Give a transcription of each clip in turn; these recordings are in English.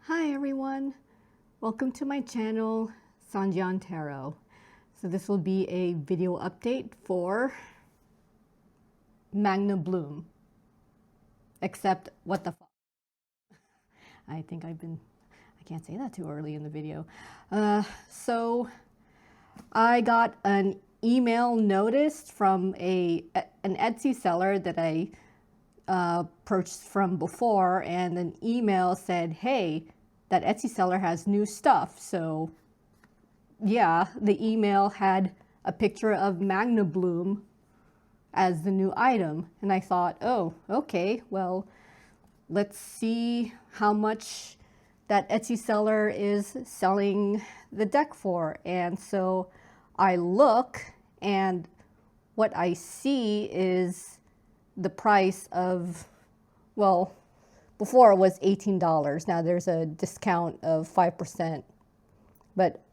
Hi everyone, welcome to my channel, Sanjian Tarot. So this will be a video update for Magna Bloom. Except, what the fuck? I think I can't say that too early in the video. So I got an email notice from an Etsy seller that I purchased from before, and an email said, hey, that Etsy seller has new stuff. So yeah, the email had a picture of Magna Bloom as the new item. And I thought, oh, okay, well, let's see how much that Etsy seller is selling the deck for. And so I look, and what I see is the price of, well, before it was $18. Now there's a discount of 5%, but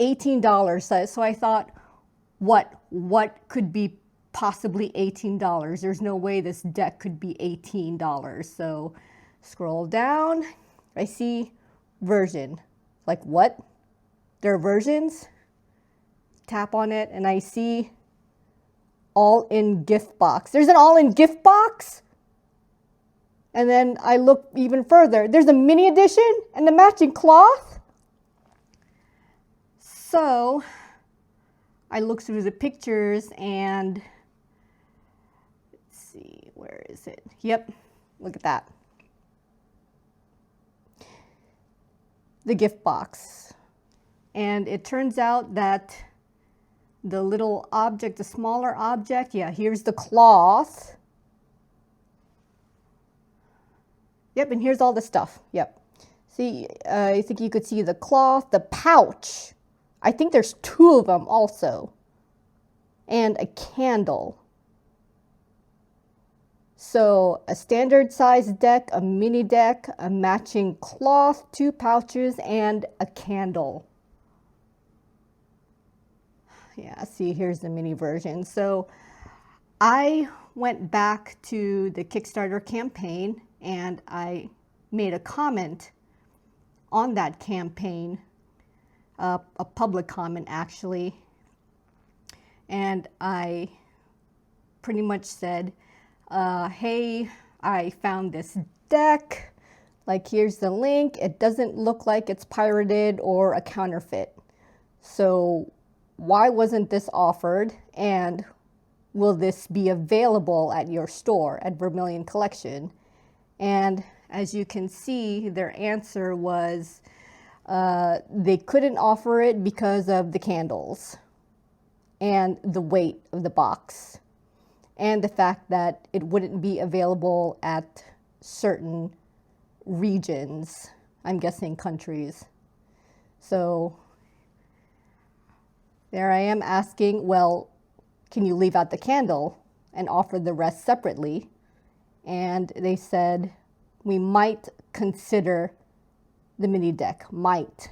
$18. So I thought, what could be possibly $18? There's no way this deck could be $18. So scroll down, I see version. Like, what? There are versions? Tap on it and I see all in gift box. There's an all in gift box? And then I look even further. There's a mini edition and the matching cloth. So I look through the pictures and let's see, where is it? Yep, look at that. The gift box. And it turns out that the little object, the smaller object, yeah, here's the cloth. Yep, and here's all the stuff. Yep. See, I think you could see the cloth, the pouch. I think there's 2 of them also. And a candle. So a standard size deck, a mini deck, a matching cloth, 2 pouches, and a candle. Yeah, see, here's the mini version. So I went back to the Kickstarter campaign and I made a comment on that campaign, a public comment actually, and I pretty much said, hey, I found this deck, like here's the link, it doesn't look like it's pirated or a counterfeit, so why wasn't this offered, and will this be available at your store at Vermilion Collection? And as you can see, their answer was they couldn't offer it because of the candles and the weight of the box and the fact that it wouldn't be available at certain regions, I'm guessing countries. So there I am asking, well, can you leave out the candle and offer the rest separately? And they said, we might consider the mini deck. Might.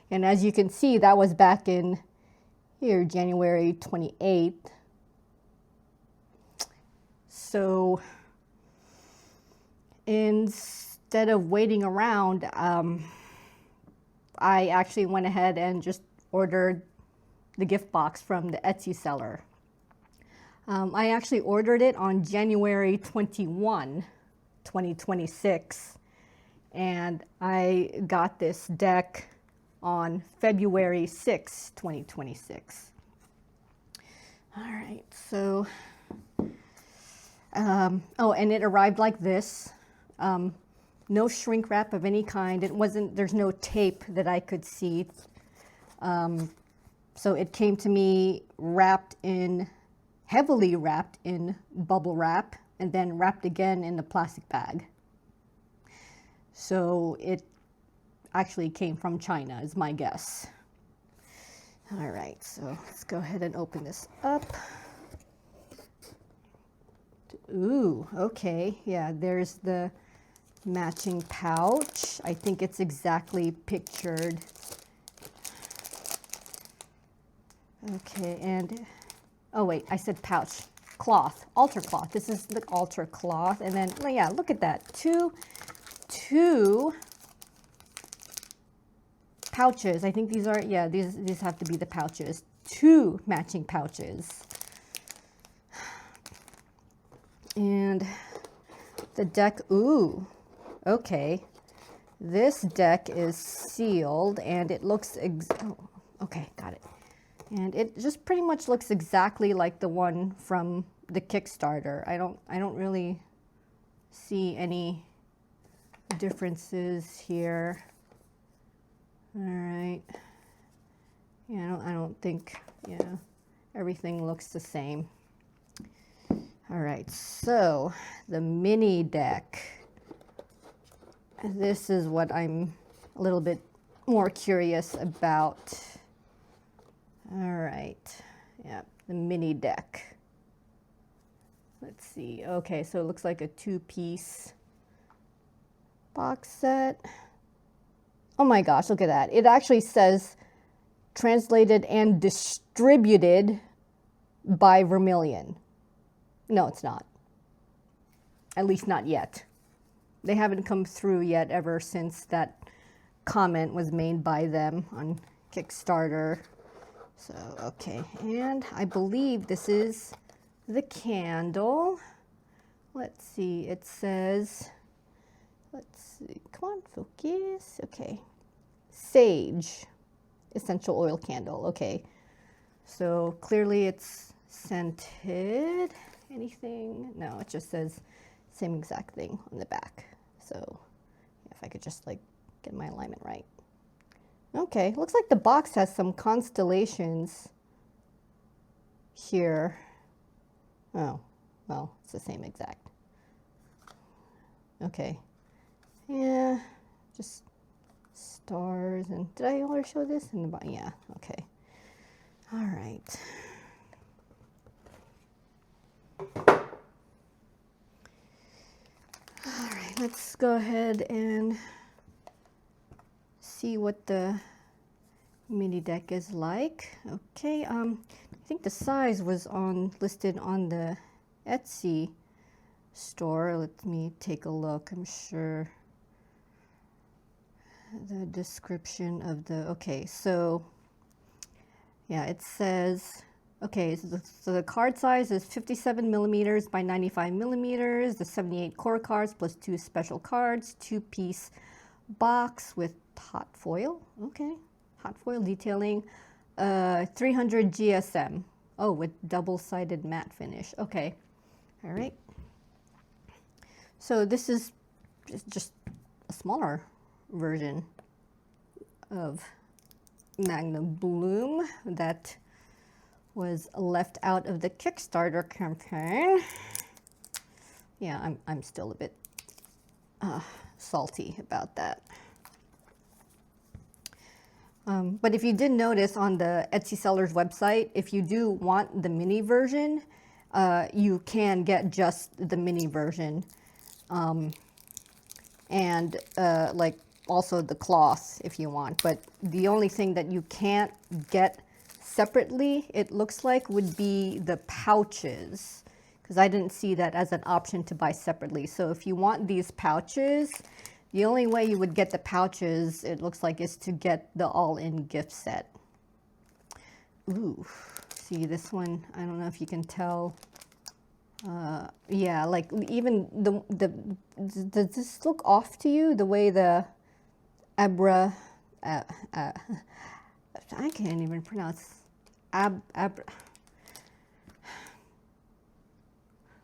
And as you can see, that was back in here, January 28th. So instead of waiting around, I actually went ahead and just ordered the gift box from the Etsy seller. I actually ordered it on January 21, 2026, and I got this deck on February 6, 2026. All right, so, oh, and it arrived like this. No shrink wrap of any kind. There's no tape that I could see. So it came to me heavily wrapped in bubble wrap, and then wrapped again in the plastic bag. So it actually came from China, is my guess. All right, so let's go ahead and open this up. Ooh, okay, yeah, there's the matching pouch. I think it's exactly pictured. Okay, and, oh wait, I said pouch. cloth, altar cloth. This is the altar cloth. And then, yeah, look at that. Two pouches. I think these are, yeah, these have to be the pouches. 2 matching pouches. And the deck, ooh, okay. This deck is sealed and it looks, oh, okay, got it. And it just pretty much looks exactly like the one from the Kickstarter. I don't really see any differences here. All right. Yeah, I don't think, yeah, everything looks the same. All right, so the mini deck. This is what I'm a little bit more curious about. All right, yeah, the mini deck. Let's see, okay, so it looks like a 2-piece box set. Oh my gosh, look at that. It actually says translated and distributed by Vermilion. No, it's not. At least not yet. They haven't come through yet ever since that comment was made by them on Kickstarter. So, okay, and I believe this is the candle. Let's see, it says, let's see, come on, focus, okay. Sage essential oil candle, okay. So clearly it's scented. Anything? No, it just says same exact thing on the back. So if I could just like get my alignment right. Okay, looks like the box has some constellations here. Oh, well, it's the same exact. Okay, yeah, just stars. And did I already show this in the bottom? Yeah, okay. All right. All right, let's go ahead and see what the mini deck is like. Okay, I think the size was listed on the Etsy store. Let me take a look. I'm sure the description of the, okay, so yeah, it says, okay, so the card size is 57 millimeters by 95 millimeters, the 78 core cards plus 2 special cards, 2-piece box with hot foil, okay, hot foil detailing, 300 GSM, oh, with double-sided matte finish, okay, all right. So this is just a smaller version of Magna Bloom that was left out of the Kickstarter campaign. Yeah, I'm still a bit salty about that. But if you did notice on the Etsy seller's website, if you do want the mini version, you can get just the mini version. And like also the cloth if you want. But the only thing that you can't get separately, it looks like, would be the pouches, because I didn't see that as an option to buy separately. So if you want these pouches, the only way you would get the pouches, it looks like, is to get the all-in gift set. Ooh, see this one, I don't know if you can tell. Yeah, like even does this look off to you, the way the Acabra, I can't even pronounce,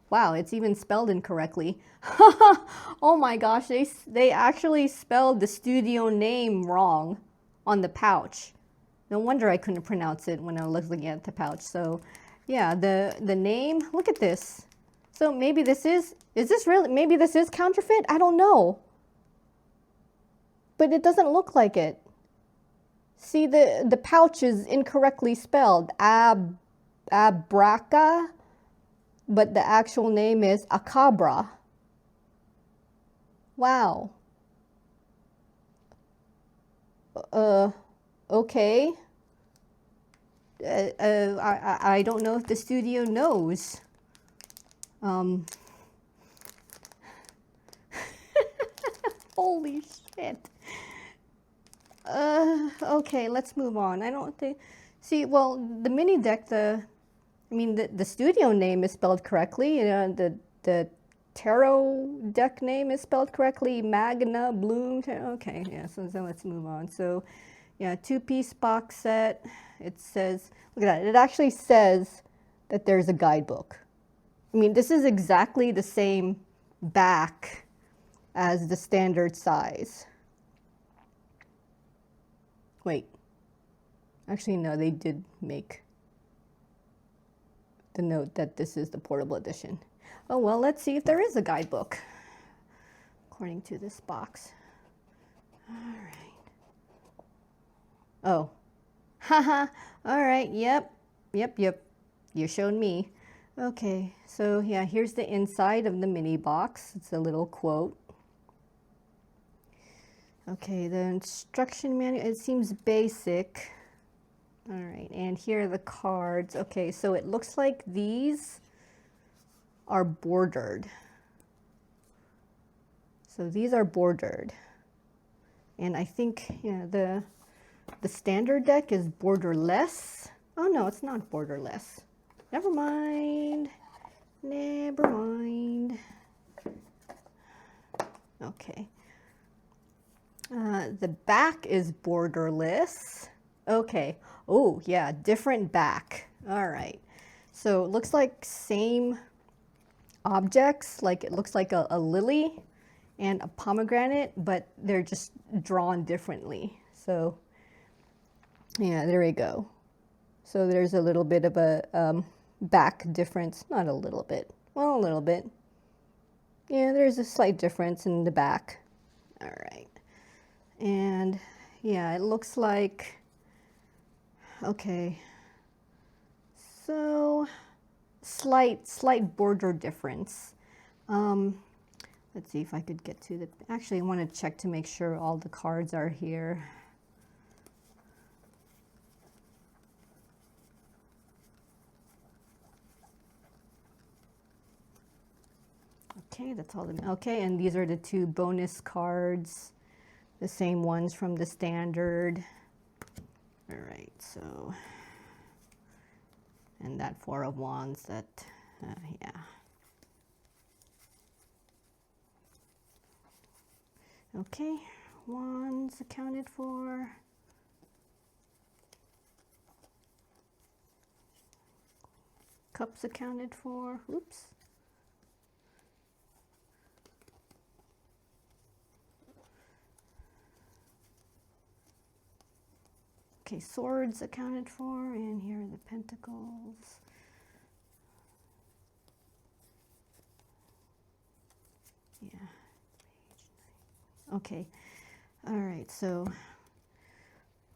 wow, it's even spelled incorrectly. Oh my gosh, they actually spelled the studio name wrong on the pouch. No wonder I couldn't pronounce it when I was looking at the pouch. So yeah, the name, look at this. So maybe this is this really, maybe this is counterfeit? I don't know. But it doesn't look like it. See, the pouch is incorrectly spelled, Abraca, but the actual name is Acabra. Wow. Okay. I don't know if the studio knows. Holy shit. Okay, let's move on. I don't think, see, well, the mini deck, the studio name is spelled correctly. The tarot deck name is spelled correctly. Magna Bloom Tarot. Okay, yeah, so let's move on. So, yeah, two-piece box set. It says, look at that. It actually says that there's a guidebook. I mean, this is exactly the same back as the standard size. Wait. Actually, no, they did make the note that this is the portable edition. Oh, well, let's see if there is a guidebook, according to this box. All right. Oh. Haha. All right. Yep. You showed me. Okay. So, yeah, here's the inside of the mini box. It's a little quote. Okay, the instruction manual, it seems basic. All right, and here are the cards. Okay, so it looks like these are bordered. So these are bordered. And I think, yeah, the standard deck is borderless. Oh no, it's not borderless. Never mind. Never mind. Okay. The back is borderless. Okay. Oh, yeah, different back. All right. So it looks like same objects, like it looks like a lily and a pomegranate, but they're just drawn differently. So, yeah, there we go. So there's a little bit of a back difference. Not a little bit. Well, a little bit. Yeah, there's a slight difference in the back. All right. And yeah, it looks like, okay, so slight border difference. Let's see if I could get to the, actually I want to check to make sure all the cards are here. Okay, that's all the, okay, and these are the two bonus cards. The same ones from the standard. All right, so, and that Four of Wands, that, yeah. Okay, Wands accounted for. Cups accounted for, oops. Okay, Swords accounted for, and here are the Pentacles. Yeah. Okay. All right, so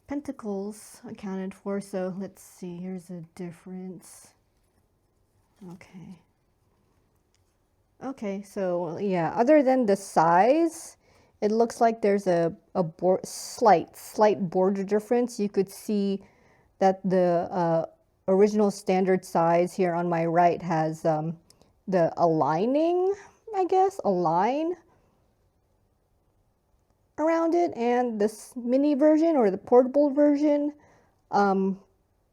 Pentacles accounted for, so let's see, here's a difference. Okay. Okay, so yeah, other than the size, it looks like there's a slight border difference. You could see that the original standard size here on my right has the aligning, I guess, a line around it, and this mini version or the portable version,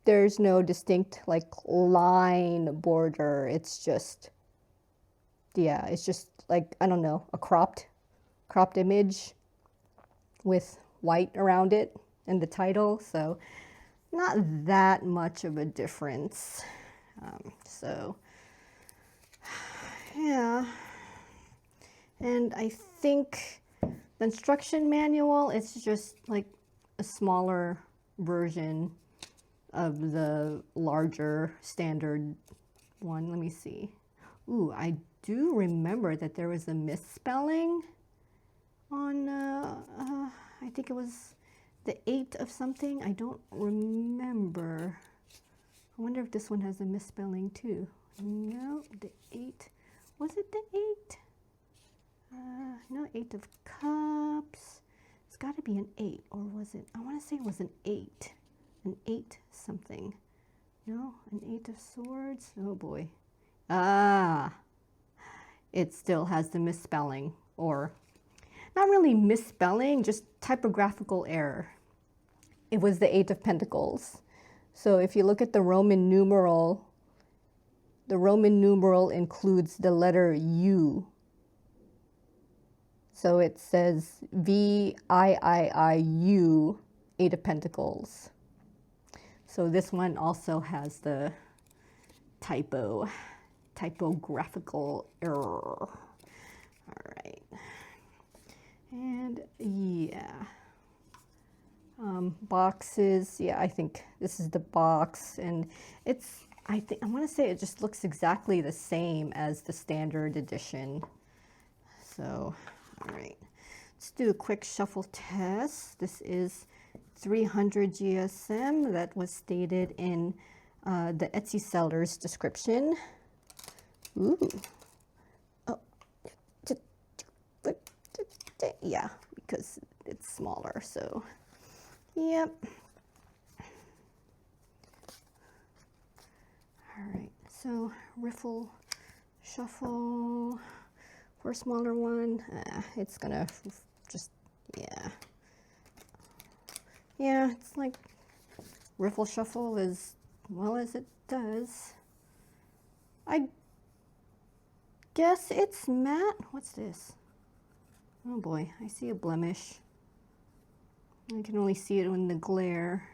there's no distinct like line border. It's just, yeah, it's just like, I don't know, a cropped image with white around it and the title, so not that much of a difference. So yeah, and I think the instruction manual, it's just like a smaller version of the larger standard one. Let me see. Ooh, I do remember that there was a misspelling on, I think it was the 8 of something. I don't remember. I wonder if this one has a misspelling too. No, the 8. Was it the 8? No, 8 of Cups. It's got to be an 8, or was it? I want to say it was an 8. An 8 something. No, an 8 of Swords. Oh boy. Ah, it still has the misspelling, or not really misspelling, just typographical error. It was the Eight of Pentacles. So if you look at the Roman numeral includes the letter U. So it says VIIIU, Eight of Pentacles. So this one also has the typographical error. All right. And yeah. Boxes, yeah, I think this is the box, and I want to say it just looks exactly the same as the standard edition. So, all right, let's do a quick shuffle test. This is 300 GSM that was stated in the Etsy seller's description. Ooh. Oh. Yeah, because it's smaller, so yep. All right, so riffle, shuffle for a smaller one. It's gonna just, yeah. Yeah, it's like riffle shuffle as well as it does. I guess it's matte. What's this? Oh boy, I see a blemish. I can only see it in the glare.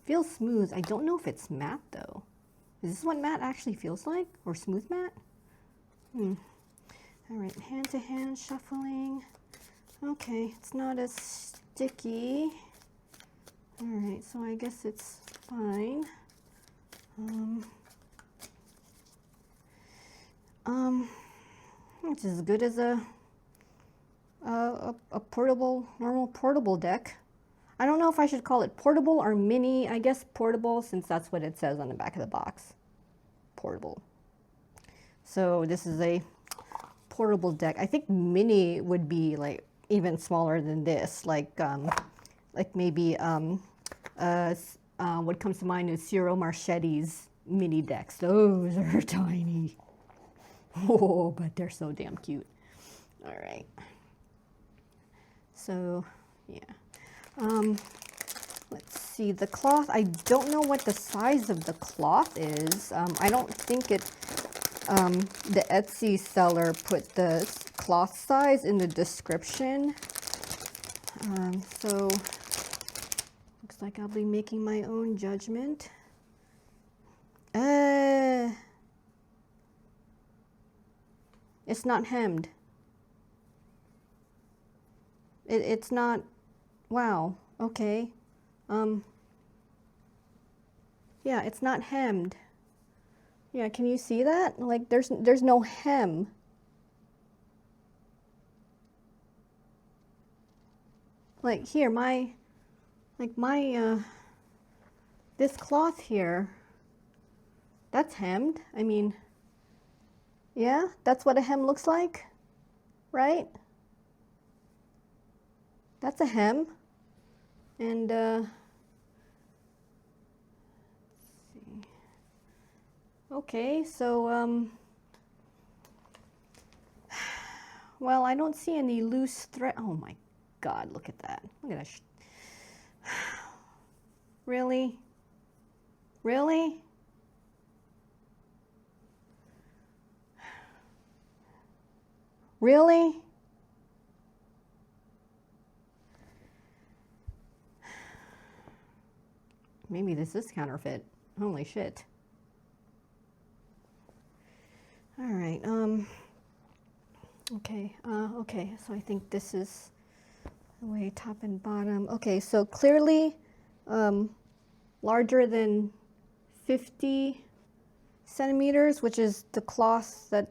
Feels smooth. I don't know if it's matte though. Is this what matte actually feels like? Or smooth matte? All right, hand to hand shuffling. Okay, it's not as sticky. All right, so I guess it's fine. It's as good as a portable, normal portable deck. I don't know if I should call it portable or mini. I guess portable, since that's what it says on the back of the box. Portable. So this is a portable deck. I think mini would be like even smaller than this. Like maybe what comes to mind is Ciro Marchetti's mini decks. Those are tiny. Oh, but they're so damn cute. All right. So, yeah. Let's see, the cloth. I don't know what the size of the cloth is. I don't think it, the Etsy seller put the cloth size in the description. So, looks like I'll be making my own judgment. It's not hemmed. It's not, wow, okay. Yeah, it's not hemmed. Yeah, can you see that? Like there's no hem. Like here, this cloth here, that's hemmed. I mean, yeah, that's what a hem looks like, right? That's a hem. And let's see. Okay, so well, I don't see any loose thread. Oh my God, look at that. Look at that. Really? Really? Really? Maybe this is counterfeit. Holy shit. All right. Okay. Okay. So I think this is the way top and bottom. Okay. So clearly, larger than 50 centimeters, which is the cloth that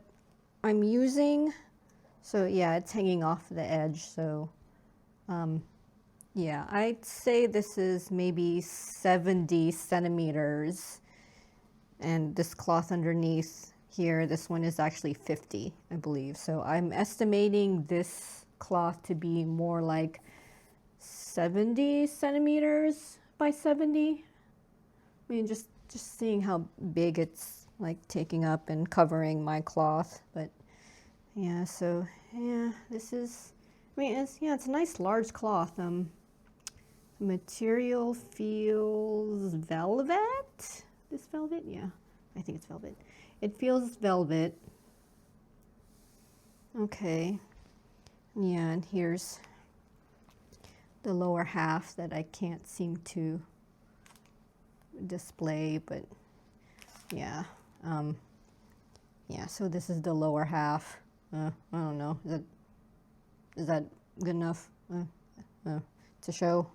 I'm using. So yeah, it's hanging off the edge. So, yeah, I'd say this is maybe 70 centimeters, and this cloth underneath here, this one is actually 50, I believe. So I'm estimating this cloth to be more like 70 centimeters by 70. I mean, just just seeing how big it's like taking up and covering my cloth. But yeah, so yeah, this is, I mean, it's, yeah, it's a nice large cloth. The material feels velvet. This velvet? Yeah, I think it's velvet. It feels velvet. Okay. Yeah, and here's the lower half that I can't seem to display, but yeah. Yeah, so this is the lower half. I don't know. Is that good enough to show?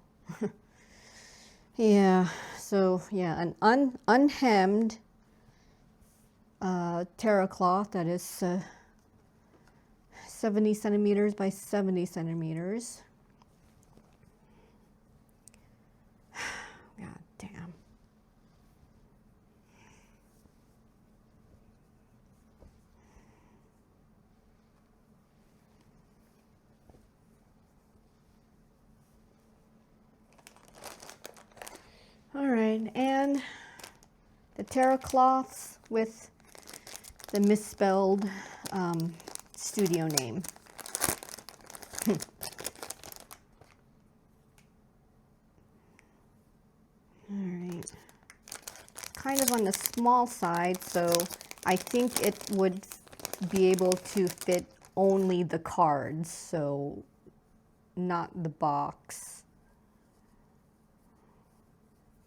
Yeah, so yeah, an unhemmed terra cloth that is 70 centimeters by 70 centimeters. God damn. All right, and the terra cloths with the misspelled studio name. All right, kind of on the small side, so I think it would be able to fit only the cards, so not the box.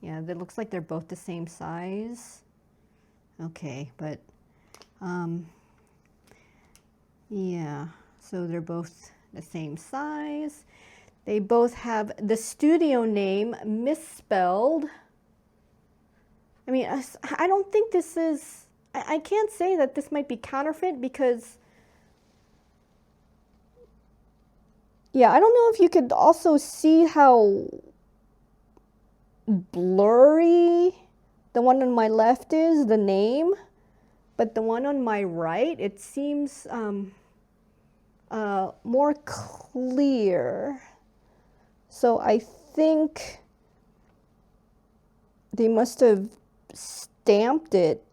Yeah, it looks like they're both the same size. Okay, but yeah, so they're both the same size. They both have the studio name misspelled. I mean, I don't think this is, I can't say that this might be counterfeit because, yeah, I don't know if you could also see how blurry the one on my left is, the name, but the one on my right, it seems more clear. So I think they must have stamped it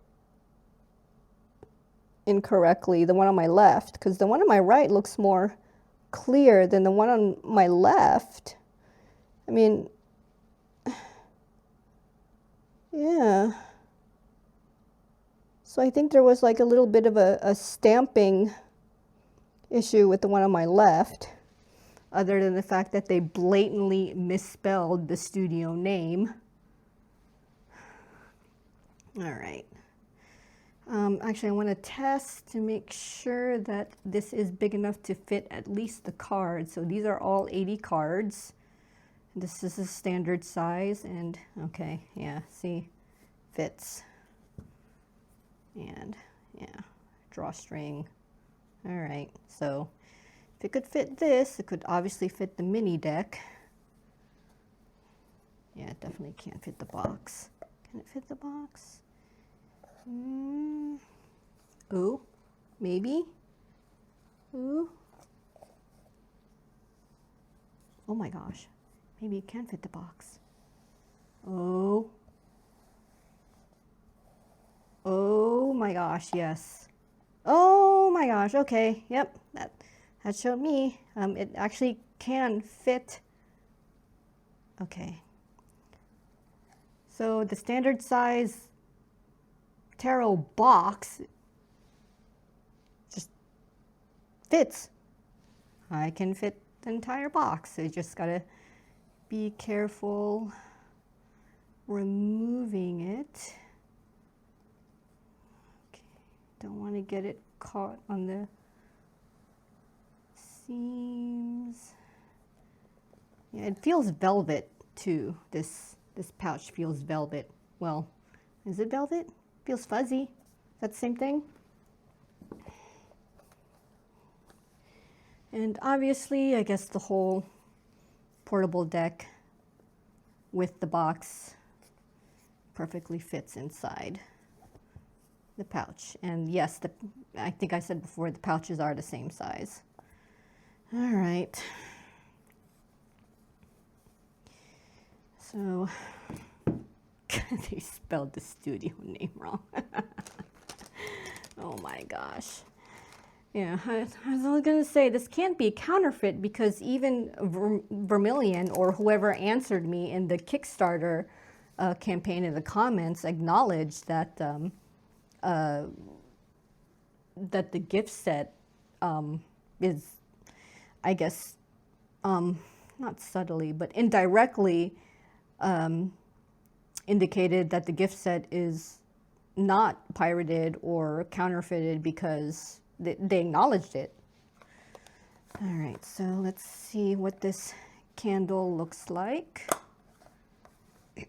incorrectly, the one on my left, because the one on my right looks more clear than the one on my left. I mean, yeah. So I think there was like a little bit of a stamping issue with the one on my left, other than the fact that they blatantly misspelled the studio name. All right. Actually, I want to test to make sure that this is big enough to fit at least the cards. So these are all 80 cards. This is a standard size, and okay, yeah, see, fits. And yeah, drawstring. All right, so if it could fit this, it could obviously fit the mini deck. Yeah, it definitely can't fit the box. Can it fit the box? Ooh, maybe. Ooh. Oh my gosh, maybe it can fit the box. Oh. Oh my gosh, yes. Oh my gosh, okay, yep, that showed me. It actually can fit. Okay. So the standard size tarot box just fits. I can fit the entire box. So you just gotta be careful removing it. Don't want to get it caught on the seams. Yeah, it feels velvet too. This pouch feels velvet. Well, is it velvet? Feels fuzzy. Is that the same thing? And obviously, I guess the whole portable deck with the box perfectly fits inside the pouch. And yes, I think I said before, the pouches are the same size. All right. So They spelled the studio name wrong. Oh my gosh. Yeah, I was going to say, this can't be counterfeit because even Vermilion or whoever answered me in the Kickstarter campaign in the comments acknowledged that that the gift set is, I guess, not subtly, but indirectly indicated that the gift set is not pirated or counterfeited because they acknowledged it. All right, so let's see what this candle looks like. Can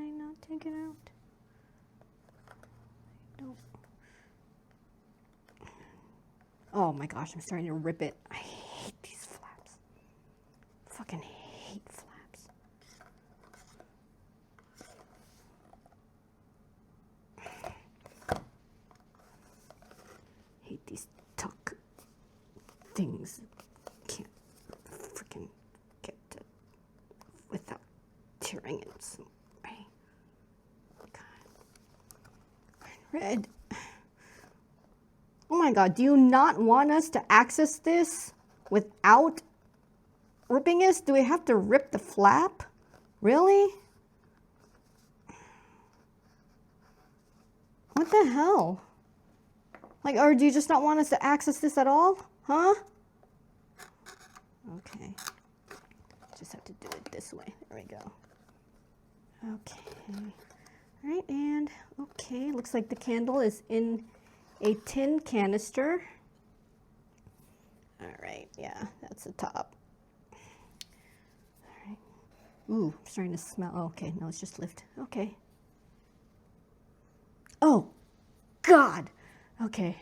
I not take it out? Don't. Oh my gosh, I'm starting to rip it. I hate these flaps. Fucking hate flaps. Hate these tuck things. Can't freaking get to without tearing it some way. God. Red. Oh my God, do you not want us to access this without ripping this? Do we have to rip the flap? Really? What the hell? Like, or do you just not want us to access this at all? Huh? Okay. Just have to do it this way. There we go. Okay. All right, and okay, looks like the candle is in a tin canister. All right, yeah, that's the top. All right. Ooh, I'm starting to smell. Oh, okay, no, it's just lift. Okay. Oh, God. Okay.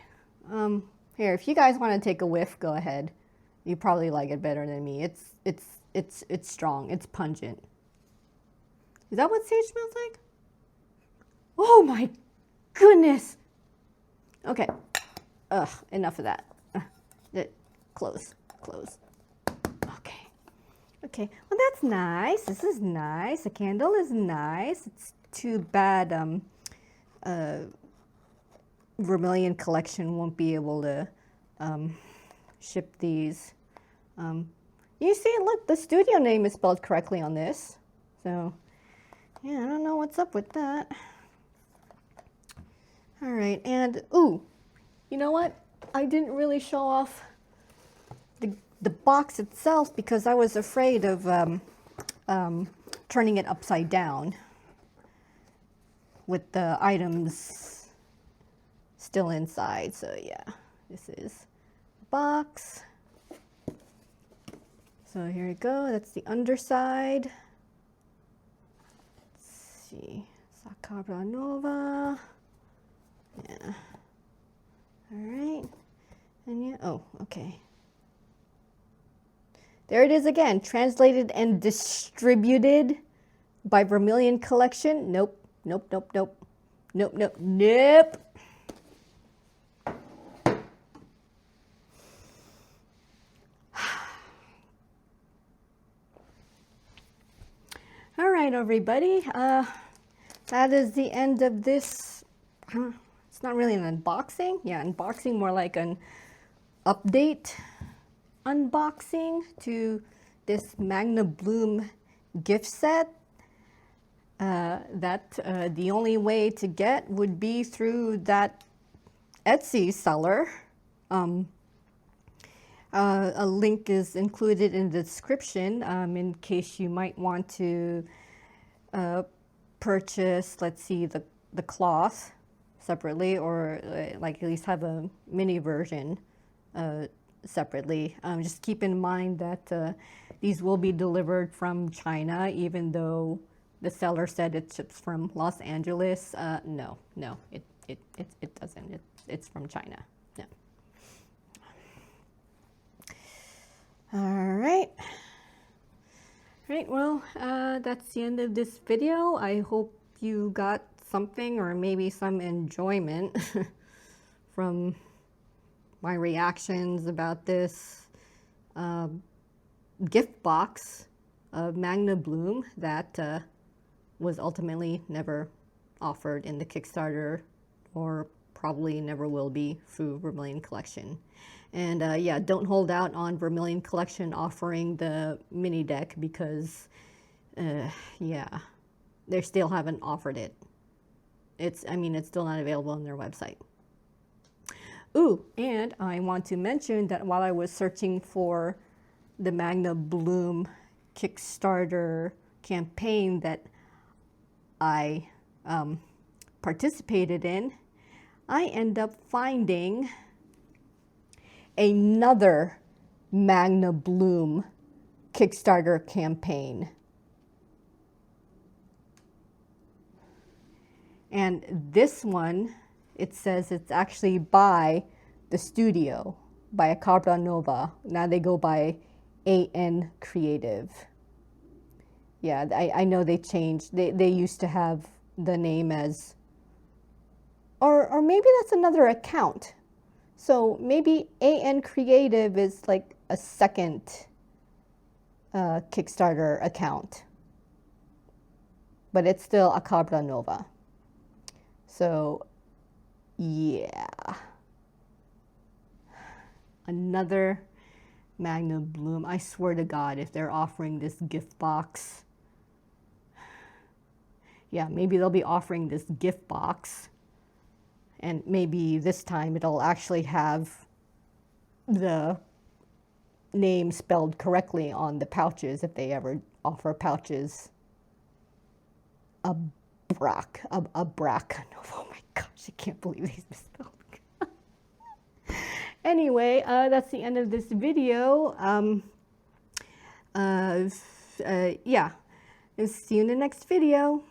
Here, if you guys want to take a whiff, go ahead. You probably like it better than me. It's strong. It's pungent. Is that what sage smells like? Oh my goodness. Okay. Ugh, enough of that. Close. Okay. Okay. Well, that's nice. This is nice. The candle is nice. It's too bad Vermilion Collection won't be able to ship these. You see, look, the studio name is spelled correctly on this. So, yeah, I don't know what's up with that. All right, and, ooh, you know what? I didn't really show off the box itself because I was afraid of turning it upside down with the items still inside. So yeah, this is the box. So here we go, that's the underside. Let's see, it's Acabra Nova. Yeah. All right. And yeah, oh, okay. There it is again, translated and distributed by Vermilion Collection. Nope. All right, everybody. That is the end of this. It's not really an unboxing. Yeah, unboxing, more like an update unboxing to this Magna Bloom gift set. That the only way to get would be through that Etsy seller. A link is included in the description in case you might want to purchase, let's see, the cloth separately, or like at least have a mini version separately. Just keep in mind that these will be delivered from China, even though the seller said it ships from Los Angeles. No, it doesn't. It's from China. No. All right. Well, that's the end of this video. I hope you got something or maybe some enjoyment from my reactions about this. gift box of Magna Bloom that was ultimately never offered in the Kickstarter, or probably never will be through Vermilion Collection. And yeah, don't hold out on Vermilion Collection offering the mini deck, because yeah, they still haven't offered it. I mean, it's still not available on their website. Ooh, and I want to mention that while I was searching for the Magna Bloom Kickstarter campaign that I participated in, I end up finding another Magna Bloom Kickstarter campaign. And this one, it says it's actually by the studio, by Acabra Nova. Now they go by AN Creative. Yeah, I know they changed. They used to have the name as, or maybe that's another account. So maybe AN Creative is like a second Kickstarter account, but it's still Acabra Nova. So yeah, another Magna Bloom. I swear to God, if they're offering this gift box, yeah, maybe they'll be offering this gift box, and maybe this time it'll actually have the name spelled correctly on the pouches, if they ever offer pouches. Acabra Nova. Oh my gosh, I can't believe these misspelled. Anyway, that's the end of this video. Yeah, see you in the next video.